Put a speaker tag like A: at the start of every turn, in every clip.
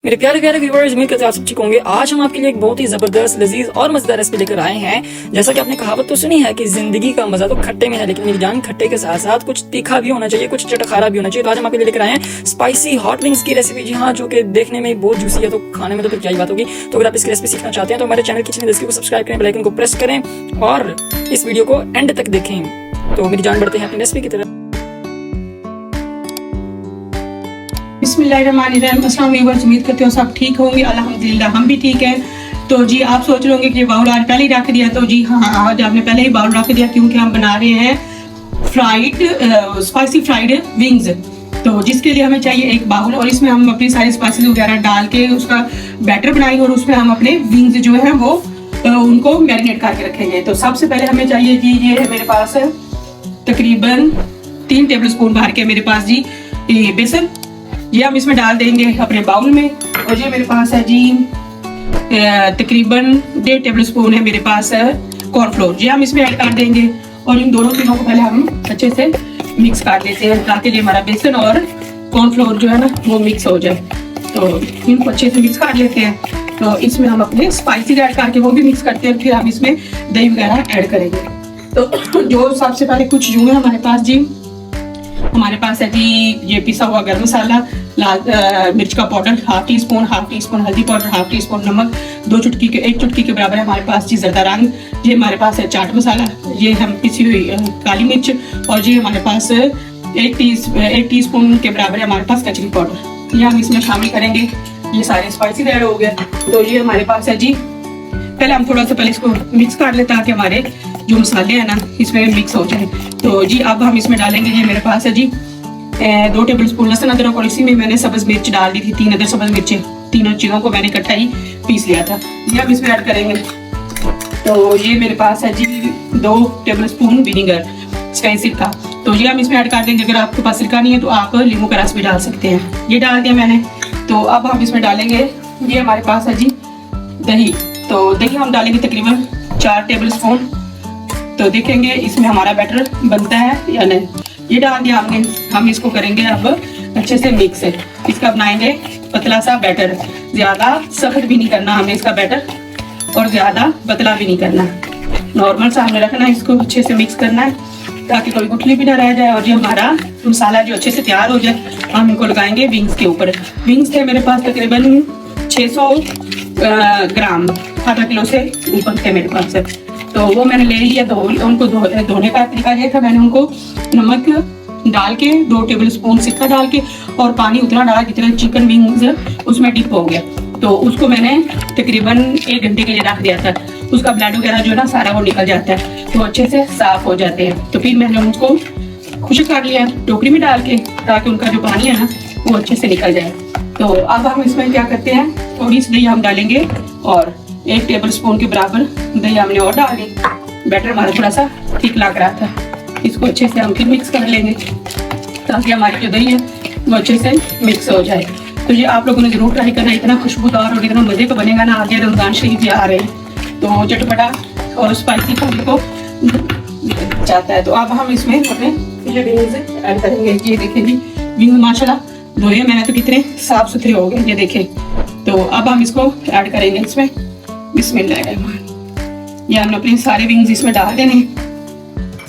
A: मेरे प्यारे प्यारे व्यूअर्स, उम्मीद करते हैं आप सब ठीक होंगे। आज हम आपके लिए एक बहुत ही जबरदस्त, लजीज और मजेदार रेसिपी लेकर आए हैं। जैसा कि आपने कहावत तो सुनी है कि जिंदगी का मजा तो खट्टे में है, लेकिन मेरी जान खट्टे के साथ साथ कुछ तीखा भी होना चाहिए, कुछ चटखारा भी होना चाहिए। तो आज हम आपके लिए लेकर आए हैं स्पाइसी हॉट विंग्स की रेसिपी। जी हाँ, जो कि देखने में बहुत जूसी है, तो खाने में तो फिर क्या ही बात होगी। तो अगर आप इसकी रेसिपी सीखना चाहते हैं तो हमारे चैनल किचन रेसिपी को सब्सक्राइब करें, बेल आइकन को प्रेस करें और इस वीडियो को एंड तक देखें। तो मेरी जान बढ़ते हैं अपनी रेसिपी की तरफ।
B: बिस्मिल्लाहिर्रहमानिर्रहीम। अस्सलाम वालेकुम। उम्मीद करते हो सब ठीक होंगे। अल्हम्दुलिल्लाह हम भी ठीक हैं। तो जी आप सोच रहे होंगे कि बाउल आज पहले ही रख दिया। तो जी हाँ, आज आपने पहले ही बाउल रख दिया क्योंकि हम बना रहे हैं स्पाइसी फ्राइड विंग्स। तो जिसके लिए हमें चाहिए एक बाउल और इसमें हम अपनी सारी स्पाइसेस वगैरह डाल के उसका बैटर बनाएंगे और उसमें हम अपने विंग्स जो है वो उनको मैरिनेट करके रखेंगे। तो सबसे पहले हमें चाहिए जी, ये है मेरे पास है तकरीबन 3 टेबल स्पून भर के मेरे पास जी ये बेसन, ये हम इसमें डाल देंगे अपने बाउल में। और ये मेरे पास है जी तकरीबन 1.5 टेबल स्पून है मेरे पास कॉर्नफ्लोर, ये हम इसमें ऐड कर देंगे। और इन दोनों चीज़ों को पहले हम अच्छे से मिक्स कर लेते हैं ताकि ये हमारा बेसन और कॉर्नफ्लोर जो है ना वो मिक्स हो जाए। तो इनको अच्छे से मिक्स कर लेते हैं। तो इसमें हम अपने स्पाइसेस ऐड करके वो भी मिक्स करते हैं, फिर हम इसमें दही वगैरह ऐड करेंगे। तो जो सबसे पहले कुछ जो है हमारे पास जी, हमारे पास है जी ये पिसा हुआ गरम मसाला, लाल मिर्च का पाउडर हाफ टी स्पून हल्दी पाउडर, हाफ टी स्पून नमक, 1 चुटकी के बराबर है हमारे पास जी जरदा रंग, ये हमारे पास है चाट मसाला, ये हम पिसी हुई काली मिर्च, और ये हमारे पास 1 टीस्पून के बराबर है हमारे पास कचरी पाउडर, ये हम इसमें शामिल करेंगे। ये सारे स्पाइसी ऐड हो गए। तो ये हमारे पास है जी, पहले हम थोड़ा सा पहले इसको मिक्स कर लेते ताकि हमारे जो मसाले हैं ना इसमें मिक्स हो जाए। तो जी अब हम इसमें डालेंगे, ये मेरे पास है जी 2 टेबल स्पून लहसुन अदरक, और इसी में मैंने सब्ज मिर्च डाल दी थी, 3 अदर सब्ज मिर्चें, तीनों चीज़ों को मैंने इकट्ठा ही पीस लिया था, ये हम इसमें ऐड करेंगे। तो ये मेरे पास है जी 2 टेबल स्पून विनीगर, इसका सिरका, तो ये हम इसमें ऐड कर देंगे। अगर आपके पास सिरका नहीं है तो आप नींबू का रस भी डाल सकते हैं, ये डाल दिया मैंने। तो अब हम इसमें डालेंगे, ये हमारे पास है जी दही, तो दही हम डालेंगे तकरीबन 4 टेबल स्पून। तो देखेंगे इसमें हमारा बैटर बनता है या नहीं। ये डाल दिया हमने, हम इसको करेंगे अब अच्छे से मिक्स। इसका बनाएंगे पतला सा बैटर, ज़्यादा सख्त भी नहीं करना हमने इसका बैटर और ज़्यादा पतला भी नहीं करना, नॉर्मल सा हमने रखना है। इसको अच्छे से मिक्स करना है ताकि कोई गुठली भी ना रह जाए। और ये हमारा मसाला जो अच्छे से तैयार हो जाए, हम इनको लगाएंगे विंग्स के ऊपर। विंग्स थे मेरे पास तकरीबन 600 ग्राम, आधा किलो से ऊपर थे मेरे पास, तो वो मैंने ले लिया। तो उनको धोने का तरीका ये था, मैंने उनको नमक डाल के 2 टेबल स्पून सिरका डाल के और पानी उतना डाला जितना चिकन विंग्स उसमें डिप हो गया। तो उसको मैंने तकरीबन 1 घंटे के लिए रख दिया था, उसका ब्लड वगैरह जो है ना सारा वो निकल जाता है, तो अच्छे से साफ हो जाते हैं। तो फिर मैंने उनको खुश्क कर लिया टोकरी में डाल के ताकि उनका जो पानी है ना वो अच्छे से निकल जाए। तो अब हम इसमें क्या करते हैं, थोड़ी सी दही हम डालेंगे और 1 टेबल स्पून के बराबर दही हमने और डाल दी। बैटर हमारा थोड़ा सा ठीक लग रहा था, इसको अच्छे से हम फिर मिक्स कर लेंगे ताकि हमारी जो दही है वो अच्छे से मिक्स हो जाए। तो ये आप लोगों ने जरूर ट्राई करना, इतना खुशबूदार और इतना मजे का बनेगा ना। आगे रमजान शरीफ आ रहे हैं तो चटपटा और स्पाइसी खाने को चाहता है। तो अब हम इसमें अपने ये विंग्स ऐड करेंगे। ये देखें जी विंग माशाल्लाह धोए मैंने तो कितने साफ सुथरे हो गए, ये देखें। तो अब हम इसको ऐड करेंगे इसमें। बिस्मिल्लाह, ये हमने अपने सारे विंग्स इसमें डाल देने।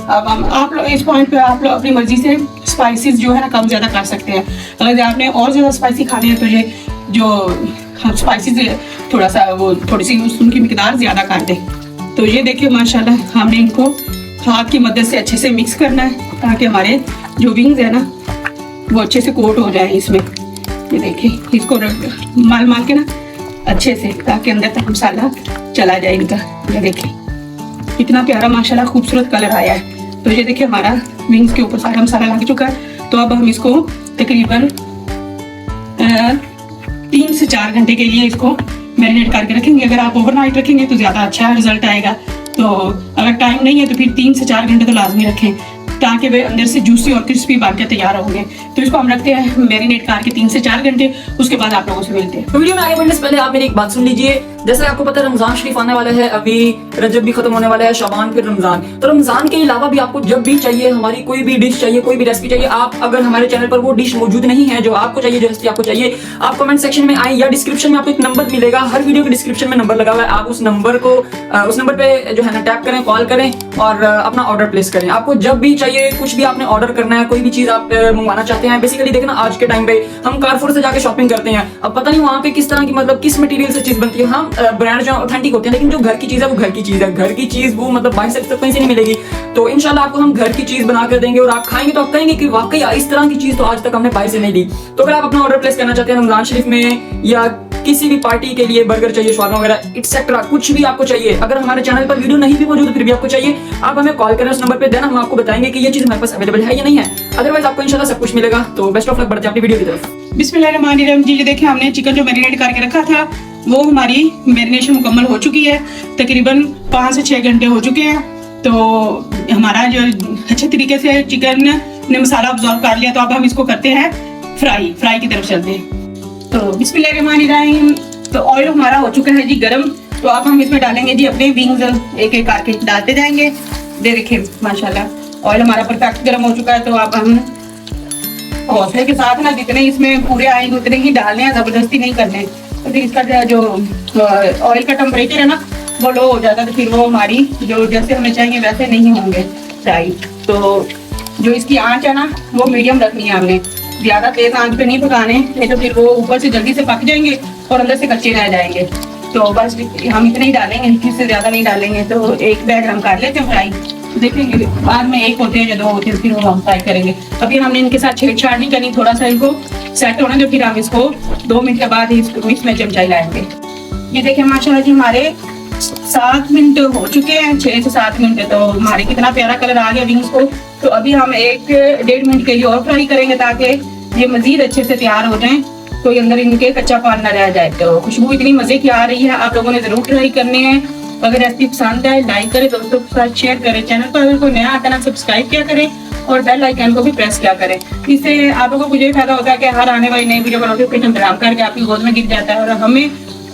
B: अब हम आप लोग इस पॉइंट पे आप लोग अपनी मर्जी से स्पाइसेस जो है ना कम ज़्यादा कर सकते हैं। अगर आपने और ज़्यादा स्पाइसी खाने हैं तो ये जो हम स्पाइसेस थोड़ा सा वो थोड़ी सी उनकी मिकदार ज़्यादा कर दें। तो ये देखिए माशाल्लाह हमने इनको हाथ की मदद से अच्छे से मिक्स करना है ताकि हमारे जो विंग्स है ना वो अच्छे से कोट हो जाए इसमें। ये देखिए इसको माल के ना अच्छे से ताकि अंदर तक मसाला चला जाए इनका। ये देखिए कितना प्यारा माशाल्लाह खूबसूरत कलर आया है। तो ये देखिए हमारा विंग्स के ऊपर सारा मसाला लग चुका है। तो अब हम इसको तकरीबन 3 से 4 घंटे के लिए इसको मैरिनेट करके रखेंगे। अगर आप ओवरनाइट रखेंगे तो ज़्यादा अच्छा रिजल्ट आएगा। तो अगर टाइम नहीं है तो फिर 3 से 4 घंटे तो लाजमी रखें ताकि वे अंदर से जूसी और क्रिस्पी बन के तैयार होंगे। तो इसको हम रखते हैं मैरिनेट करके 3 से 4 घंटे, उसके बाद आप लोगों से मिलते हैं।
A: तो वीडियो में आगे बढ़ने से पहले आप मेरी एक बात सुन लीजिए। जैसे आपको पता है रमजान शरीफ आने वाला है, अभी रजब भी खत्म होने वाला है, शाबान फिर रमजान। तो रमजान के अलावा भी आपको जब भी चाहिए हमारी कोई भी डिश चाहिए, कोई भी रेसिपी चाहिए, आप अगर हमारे चैनल पर वो डिश मौजूद नहीं है जो आपको चाहिए, जो रेसिपी आपको चाहिए, आप कमेंट सेक्शन में आए या डिस्क्रिप्शन में आपको एक नंबर मिलेगा, हर वीडियो के डिस्क्रिप्शन में नंबर लगा हुआ है, आप उस नंबर पे जो है ना टैप करें, कॉल करें और अपना ऑर्डर प्लेस करें। आपको जब भी चाहिए, कुछ भी आपने ऑर्डर करना है, कोई भी चीज आप मंगवाना चाहते हैं। बेसिकली देखना आज के टाइम पे हम कारफोर से जाके शॉपिंग करते हैं, अब पता नहीं वहाँ पे किस तरह की मतलब किस मटेरियल से चीज बनती है। हम ब्रांड जो ऑथेंटिक होते हैं, लेकिन जो घर की चीज है वो घर की चीज है, घर की चीज वो मतलब बाहर से कहीं से नहीं मिलेगी। तो इंशाल्लाह आपको हम घर की चीज बना कर देंगे और आप खाएंगे तो आप कहेंगे कि वाकई इस तरह की चीज तो आज तक हमने बाहर से नहीं ली। तो अगर आप अपना ऑर्डर प्लेस करना चाहते हैं रमजान शरीफ में या किसी भी पार्टी के लिए, बर्गर चाहिए, शवारमा वगैरह एक्सेट्रा, कुछ भी आपको चाहिए, अगर हमारे चैनल पर वीडियो नहीं भी मौजूद फिर भी आपको चाहिए, आप हमें कॉल करें उस नंबर पे, देना हम आपको बताएंगे कि ये चीज हमारे पास अवेलेबल है या नहीं है। अदरवाइज आपको इंशाल्लाह सब कुछ मिलेगा। तो बेस्ट ऑफ लक, बढ़ते हैं अपनी वीडियो की तरफ।
B: बिस्मिल्लाहिर्रहमानिर्रहीम जी, ये देखिए हमने चिकन जो मैरिनेट करके रखा था वो हमारी मैरिनेशन मुकम्मल हो चुकी है, तकरीबन 5 से 6 घंटे हो चुके हैं। तो हमारा जो अच्छे तरीके से चिकन ने मसाला अब्जॉर्ब कर लिया, तो अब हम इसको करते हैं फ्राई की तरफ चलते हैं। तो बिस्मिल्लाहिर्रहमानिर्रहीम, तो ऑयल हमारा हो चुका है जी गरम। तो अब हम इसमें डालेंगे जी अपने विंग्स, एक एक करके डालते जाएंगे। देखिए माशाल्लाह ऑयल हमारा परफेक्ट गरम हो चुका है। तो अब हम हौसले के साथ ना जितने इसमें पूरे आएंगे उतने ही डालने हैं, जबरदस्ती नहीं करने। तो फिर इसका जो ऑयल का टेम्परेचर है ना वो लो हो जाता है, तो फिर वो हमारी जो जैसे हमें चाहिए वैसे नहीं होंगे फ्राई। तो जो इसकी आंच है ना वो मीडियम रखनी है हमने, ज्यादा तेज आंच पे नहीं पकाने, नहीं तो फिर वो ऊपर से जल्दी से पक जाएंगे और अंदर से कच्चे रह जाएंगे। तो बस हम इतना ही डालेंगे, इससे ज्यादा नहीं डालेंगे। तो एक बैग हम कर लेते हैं फ्राई, देखेंगे बाद में एक होते हैं या 2 होते हैं, फिर वो हम फ्राई करेंगे। अभी हमने इनके साथ छेड़छाड़ नहीं करनी, थोड़ा सा इनको सेट होने दो, फिर हम इसको 2 मिनट के बाद ही इसमें चमचाई लाएंगे। ये देखिए माशाल्लाह जी हमारे 7 मिनट हो चुके हैं, 6 से 7 मिनट। तो हमारे कितना प्यारा कलर आ गया विंग्स को। तो अभी हम 1-1.5 मिनट के लिए और फ्राई करेंगे ताकि ये मजीद अच्छे से तैयार हो जाएं, तो अंदर इनके कच्चा पान न रह जाए। तो खुशबू इतनी मजे की आ रही है, आप लोगों ने जरूर ट्राई करनी है। अगर रेसिपी पसंद है लाइक करें, दोस्तों के साथ शेयर करें, चैनल पर अगर कोई नया आता है ना सब्सक्राइब किया करें और बेल आइकन को भी प्रेस किया करें। इससे आप लोगों को मुझे फायदा होता है कि हर आने वाली नई वीडियो का नोटिफिकेशन बराम करके आपकी गोद में गिर जाता है और हमें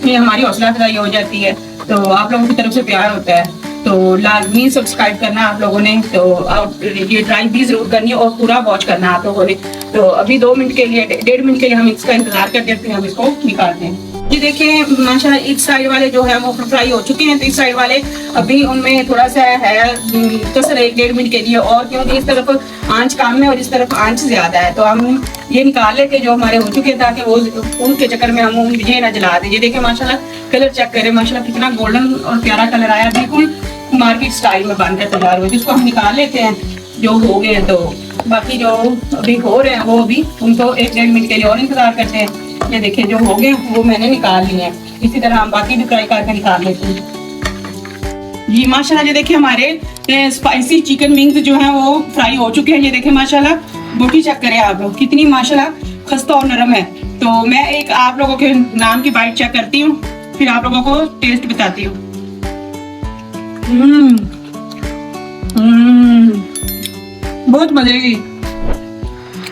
B: हमारी हौसला अफजाई हो जाती है। तो आप लोगों की तरफ से प्यार होता है, तो लाजमी सब्सक्राइब करना आप लोगों ने। तो आप ये ट्राई भी जरूर करनी है और पूरा वॉच करना आप लोगों ने। तो अभी 2 मिनट के लिए 1.5 मिनट के लिए हम इसका इंतजार करते हैं, फिर हम इसको निकालते हैं। जी देखिए माशाल्लाह इस साइड वाले जो है वो फ्राई हो चुके हैं, तो इस साइड वाले अभी उनमें थोड़ा सा है कसर 1-1.5 मिनट के लिए, और क्योंकि इस तरफ आंच कम है और इस तरफ आंच ज्यादा है। तो हम ये निकाल लेते जो हमारे हो चुके हैं, ताकि वो उनके चक्कर में हम ये ना जला दें। ये देखिए माशाल्लाह कलर चेक करें, माशाल्लाह कितना गोल्डन और प्यारा कलर आया, बिल्कुल मार्केट स्टाइल में बनकर तैयार हुए। जिसको हम निकाल लेते हैं जो हो गए। तो बाकी जो अभी हो रहे हैं वो अभी उनको 1-1.5 मिनट के लिए और इंतजार करते हैं। ये देखिए जो हो गए वो मैंने निकाल लिए हैं, इसी तरह हम बाकी भी फ्राई करके निकाल लेते हैं। जी माशाल्लाह ये देखिए हमारे स्पाइसी चिकन विंग्स जो हैं वो फ्राई हो चुके हैं। ये देखिए माशाल्लाह बोटी चेक करें आप लोग, कितनी माशाल्लाह खस्ता और नरम है। तो मैं एक आप लोगों के नाम की बाइट चेक करती हूँ, फिर आप लोगों को टेस्ट बताती हूँ। बहुत मजे की,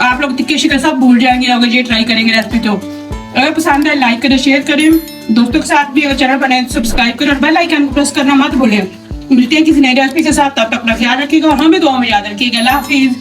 B: आप लोग तिक्के शिकन सब भूल जाएंगे अगर ये ट्राई करेंगे रेसिपी। तो अगर पसंद है लाइक करें, शेयर करें, दोस्तों के साथ भी अगर चैनल बने सब्सक्राइब करें और बेल आइकन को प्रेस करना मत भूलें। मिलते हैं किसी नई रेसिपी के साथ, तब तक अपना ख्याल रखिएगा और हमें दुआ में याद रखिएगा। अल्लाह हाफिज।